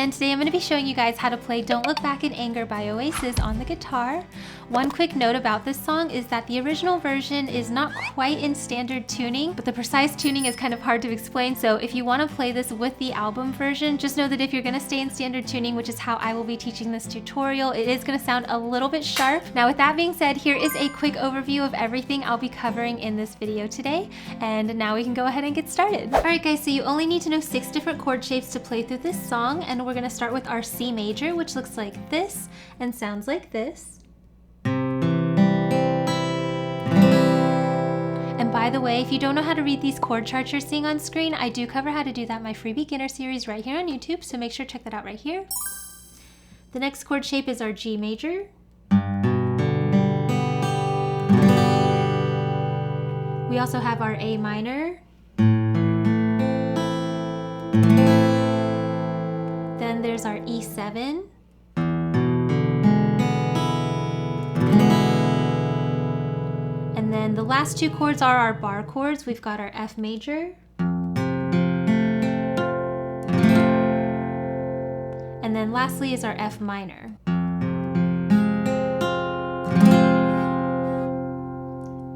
and today I'm going to be showing you guys how to play Don't Look Back in Anger by Oasis on the guitar. One quick note about this song is that the original version is not quite in standard tuning, but the precise tuning is kind of hard to explain, so if you want to play this with the album version, just know that if you're going to stay in standard tuning, which is how I will be teaching this tutorial, it is going to sound a little bit sharp. Now with that being said, here is a quick overview of everything I'll be covering in this video today, and now we can go ahead and get started. Alright guys, so you only need to know 6 different chord shapes to play through this song, and we're going to start with our C major, which looks like this and sounds like this. And by the way, if you don't know how to read these chord charts you're seeing on screen, I do cover how to do that in my free beginner series right here on YouTube, so make sure to check that out right here. The next chord shape is our G major. We also have our A minor. Then there's our E7. And then the last 2 chords are our bar chords. We've got our F major. And then lastly is our F minor.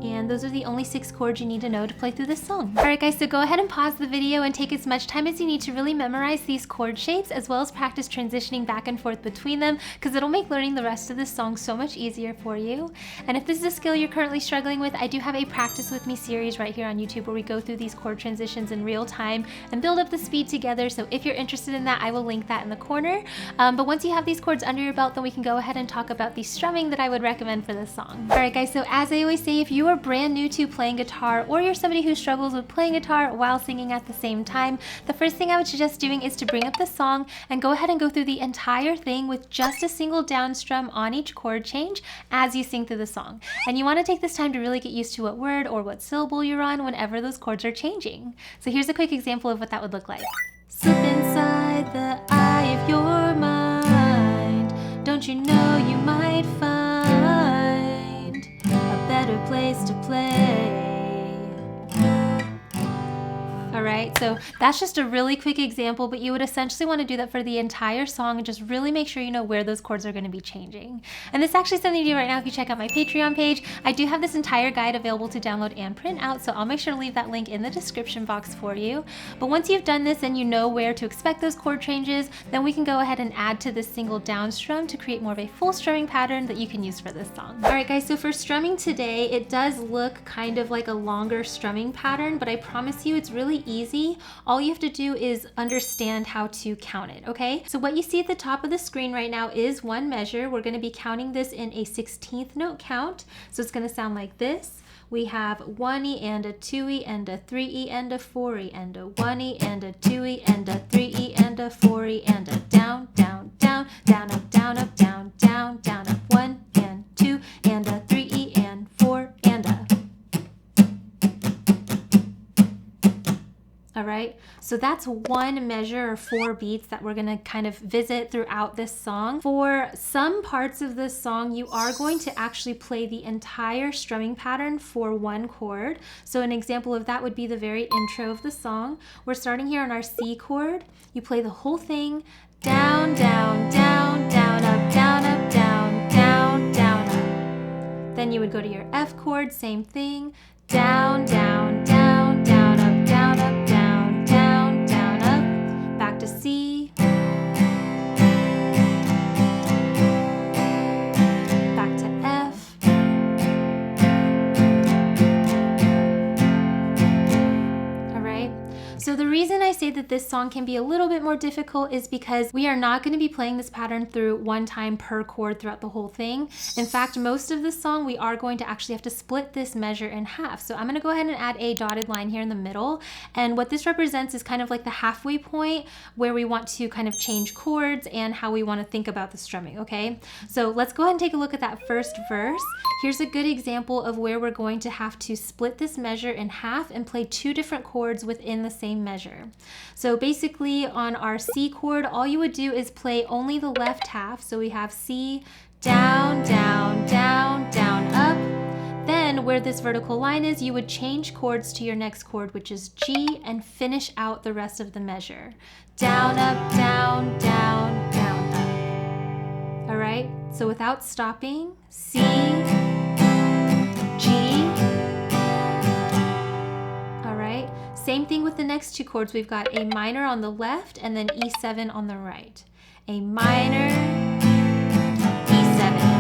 And those are the only 6 chords you need to know to play through this song. Alright guys, so go ahead and pause the video and take as much time as you need to really memorize these chord shapes, as well as practice transitioning back and forth between them, because it'll make learning the rest of this song so much easier for you. And if this is a skill you're currently struggling with, I do have a Practice With Me series right here on YouTube where we go through these chord transitions in real time and build up the speed together, so if you're interested in that, I will link that in the corner. But once you have these chords under your belt, then we can go ahead and talk about the strumming that I would recommend for this song. Alright guys, so as I always say, if you are brand new to playing guitar, or you're somebody who struggles with playing guitar while singing at the same time, the first thing I would suggest doing is to bring up the song and go ahead and go through the entire thing with just a single down strum on each chord change as you sing through the song. And you want to take this time to really get used to what word or what syllable you're on whenever those chords are changing. So here's a quick example of what that would look like. Slip inside the eye of your mind. Don't you know you might find a better place to play? Alright, so that's just a really quick example, but you would essentially want to do that for the entire song and just really make sure you know where those chords are going to be changing. And this is actually something to do right now if you check out my Patreon page. I do have this entire guide available to download and print out, so I'll make sure to leave that link in the description box for you. But once you've done this and you know where to expect those chord changes, then we can go ahead and add to this single down strum to create more of a full strumming pattern that you can use for this song. Alright guys, so for strumming today, it does look kind of like a longer strumming pattern, but I promise you it's really easy. All you have to do is understand how to count it, okay? So what you see at the top of the screen right now is one measure. We're going to be counting this in a 16th note count. So it's going to sound like this. We have 1E and a 2E and a 3E and a 4E and a 1E and a 2E and a 3E and a 4E and a down, down, down, down, up, down, up, down, down, down, up, 1 and 2 and a 3E and 4 and a. Alright, so that's one measure or 4 beats that we're going to kind of visit throughout this song. For some parts of this song, you are going to actually play the entire strumming pattern for one chord. So an example of that would be the very intro of the song. We're starting here on our C chord. You play the whole thing down, down, down, down, up, down, up, down, down, down, up. Then you would go to your F chord, same thing, down, down, down, down, up, down, up, down, down, down, up, back to C, back to F, alright? So the reason I say that this song can be a little bit more difficult is because we are not going to be playing this pattern through one time per chord throughout the whole thing. In fact, most of the song we are going to actually have to split this measure in half. So I'm going to go ahead and add a dotted line here in the middle, and what this represents is kind of like the halfway point where we want to kind of change chords and how we want to think about the strumming, okay? So let's go ahead and take a look at that first verse. Here's a good example of where we're going to have to split this measure in half and play 2 different chords within the same measure. So basically on our C chord, all you would do is play only the left half. So we have C, down, down, down, down, up. Then then where this vertical line is, you would change chords to your next chord, which is G, and finish out the rest of the measure. Down, up, down, down, down, up. All right, so without stopping, C, G. All right, same thing with the next two chords. We've got A minor on the left and then E7 on the right. A minor, E7.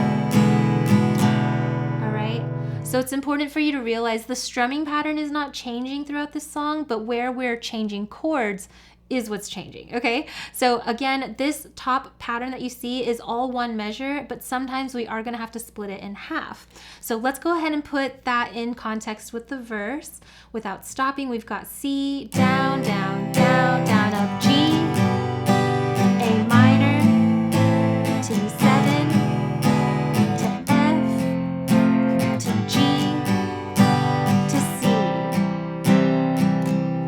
All right, so it's important for you to realize the strumming pattern is not changing throughout the song, but where we're changing chords is what's changing, okay? So again, this top pattern that you see is all one measure, but sometimes we are gonna have to split it in half. So let's go ahead and put that in context with the verse. Without stopping, we've got C, down, down, down, down, up, G, A minor, to E7, to F, to G, to C.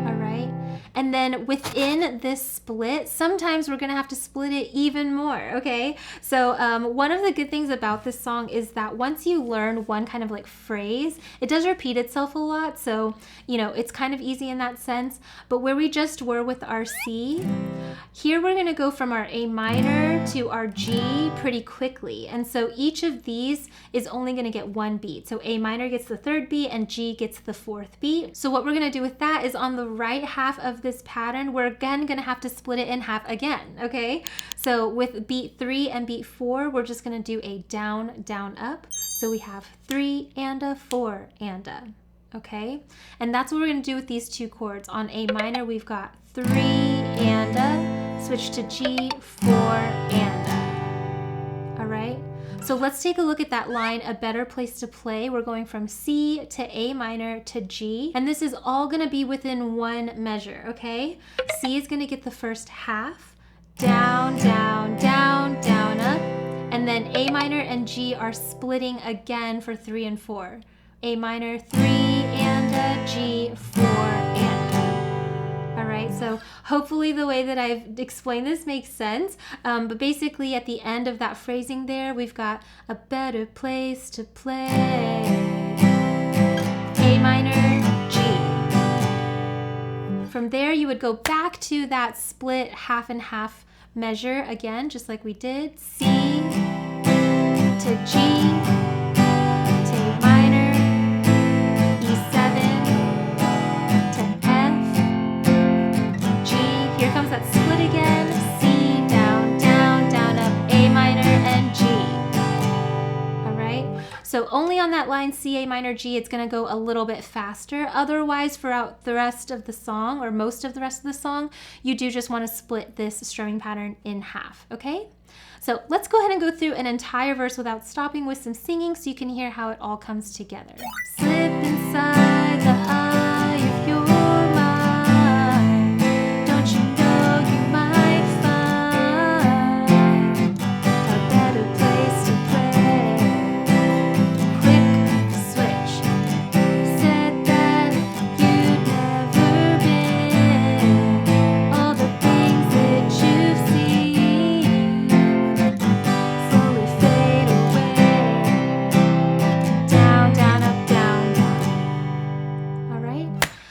All right, and then within this split, sometimes we're gonna have to split it even more, okay? So one of the good things about this song is that once you learn one kind of like phrase, it does repeat itself a lot, so you know, it's kind of easy in that sense. But where we just were with our C, here we're gonna go from our A minor to our G pretty quickly. And so each of these is only gonna get one beat. So A minor gets the third beat and G gets the fourth beat. So what we're gonna do with that is on the right half of this pattern, we're again gonna have to split it in half again, okay? So with beat 3 and beat 4, we're just gonna do a down, down, up. So we have 3 and a 4 and a, okay? And that's what we're gonna do with these two chords. On A minor, we've got 3 and a, switch to G, 4 and a, all right? So let's take a look at that line, a better place to play. We're going from C to A minor to G, and this is all gonna be within one measure, okay? C is gonna get the first half, down, down, down, down, up, and then A minor and G are splitting again for 3 and 4. A minor, 3 and a, G, 4 and a. All right, so hopefully the way that I've explained this makes sense, but basically at the end of that phrasing there, we've got a better place to play. A minor, G. From there, you would go back to that split half and half measure again, just like we did. C to G, to A minor, E7, to F, G. Here comes that split again. C, down, down, down, up, A minor, and G. All right, so only on that line C, A minor, G, it's gonna go a little bit faster. Otherwise, throughout the rest of the song, or most of the rest of the song, you do just wanna split this strumming pattern in half, okay? So let's go ahead and go through an entire verse without stopping with some singing so you can hear how it all comes together. Slip inside the eye of your mind. Don't you know you might find a better place to play? Quick switch. Said that you'd never been. All the things that you've seen slowly fade away. Down, down, up, down, down. All right.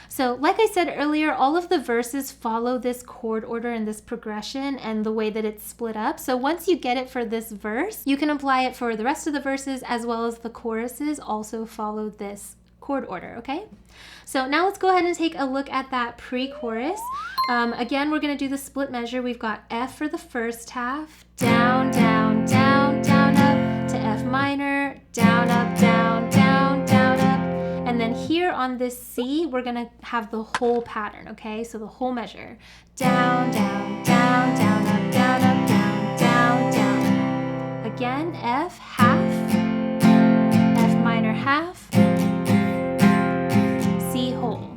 So like I said earlier, all of the verses follow this chord order and this progression and the way that it's split up. So once you get it for this verse, you can apply it for the rest of the verses, as well as the choruses also follow this chord order, okay? So now let's go ahead and take a look at that pre-chorus. Again, we're gonna do the split measure. We've got F for the first half, down, down, down, down, up, to F minor, down, up, down, down, down, up. And then here on this C, we're gonna have the whole pattern, okay? So the whole measure. Down, down, down, down, up, down, up, down, down, down. Again, F, half, F minor, half, C, whole.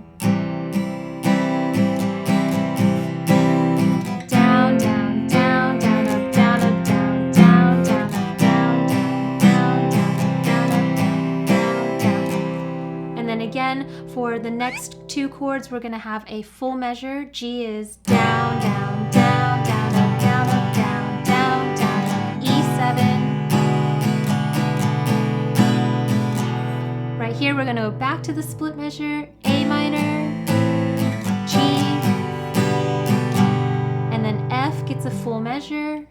Down, down, down, down, up, down, up, down, down, down, up, down, down, down, down, down, up, down, down, down. And then again, for the next two chords, we're gonna have a full measure. G is down, down, down, down, up, down, up, down, down, down, up, E7. Right here we're gonna go back to the split measure, A minor, G, and then F gets a full measure,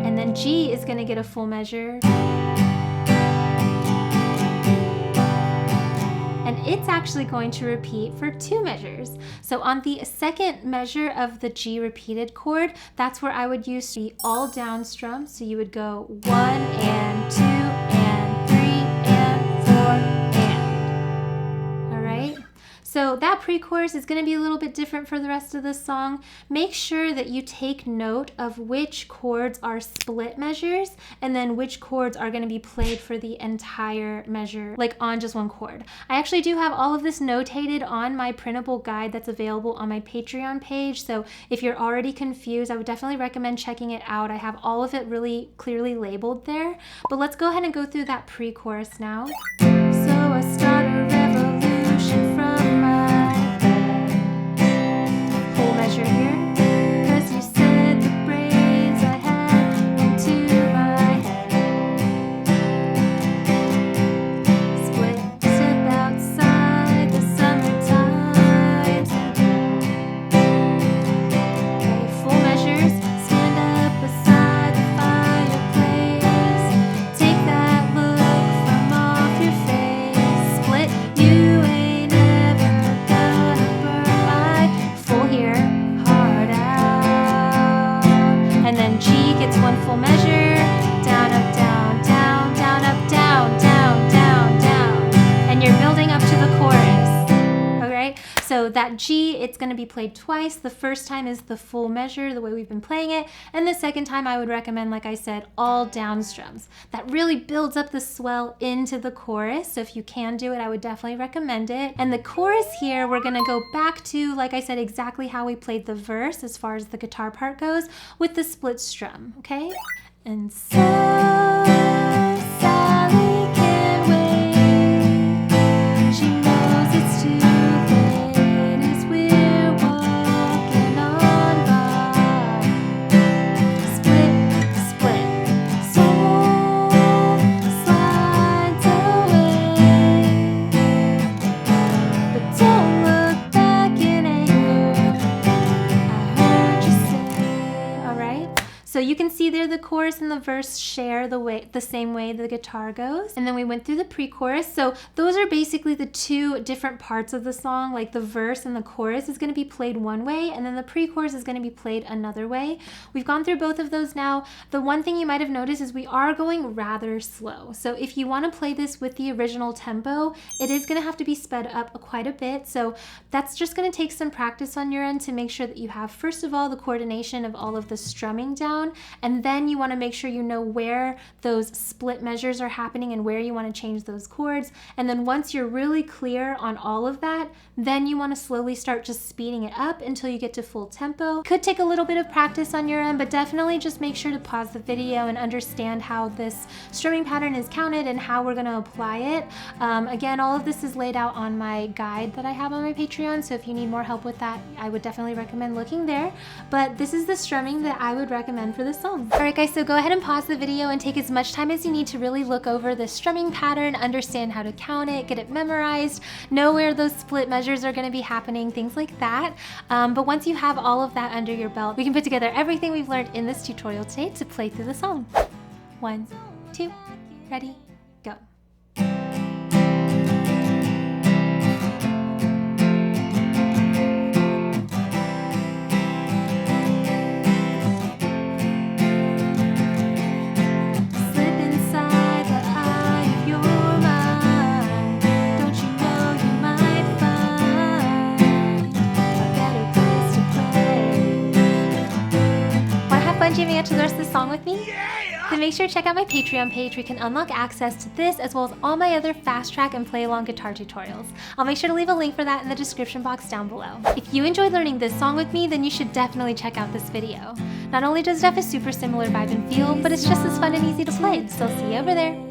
and then G is gonna get a full measure, and it's actually going to repeat for 2 measures. So on the second measure of the G repeated chord, that's where I would use the all down strum. So you would go 1 and 2 and 3 and 4 and. All right? So that pre-chorus is going to be a little bit different for the rest of the song. Make sure that you take note of which chords are split measures and then which chords are going to be played for the entire measure, like on just one chord. I actually do have all of this notated on my printable guide that's available on my Patreon page. So if you're already confused, I would definitely recommend checking it out. I have all of it really clearly labeled there. But let's go ahead and go through that pre-chorus now. So I start a revolution from my bed. Whole measure here. Cause you said the brains I had into my head. Split step outside the summertime. Okay, full measures. Stand up beside the fireplace. Take that look from off your face. Split, you ain't ever gonna burn my full here, hard out. And then G gets one full measure. Down, up, down, down, down, up, down, down, down, down. And you're building up to the chorus. Okay? So that G, it's going to be played twice. The first time is the full measure, the way we've been playing it. And the second time I would recommend, like I said, all down strums. That really builds up the swell into the chorus. So if you can do it, I would definitely recommend it. And the chorus here, we're going to go back to, like I said, exactly how we played the verse as far as the guitar part goes with the split strum, okay? And so Sally can wait. She knows it's too late as we're walking on by. Split, split, soul slides away. But don't look back in anger. I heard you say. All right. So you can see there the chorus and the verse share the same way the guitar goes. And then we went through the pre-chorus. So those are basically the two different parts of the song. Like the verse and the chorus is going to be played one way, and then the pre-chorus is going to be played another way. We've gone through both of those now. The one thing you might have noticed is we are going rather slow. So if you want to play this with the original tempo, it is going to have to be sped up quite a bit. So that's just going to take some practice on your end to make sure that you have, first of all, the coordination of all of the strumming down, and then you want to make sure you know where those split measures are happening and where you want to change those chords. And then once you're really clear on all of that, then you want to slowly start just speeding it up until you get to full tempo. Could take a little bit of practice on your end, but definitely just make sure to pause the video and understand how this strumming pattern is counted and how we're going to apply it. Again, all of this is laid out on my guide that I have on my Patreon, so if you need more help with that, I would definitely recommend looking there. But this is the strumming that I would recommend for this song. Alright guys, so go ahead and pause the video and take as much time as you need to really look over the strumming pattern, understand how to count it, get it memorized, know where those split measures are going to be happening, things like that. But once you have all of that under your belt, we can put together everything we've learned in this tutorial today to play through the song. 1, 2, ready, go. Jamming out to the rest of the song with me? Yeah! Then make sure to check out my Patreon page where you can unlock access to this as well as all my other fast track and play along guitar tutorials. I'll make sure to leave a link for that in the description box down below. If you enjoyed learning this song with me, then you should definitely check out this video. Not only does it have a super similar vibe and feel, but it's just as fun and easy to play, so I'll see you over there.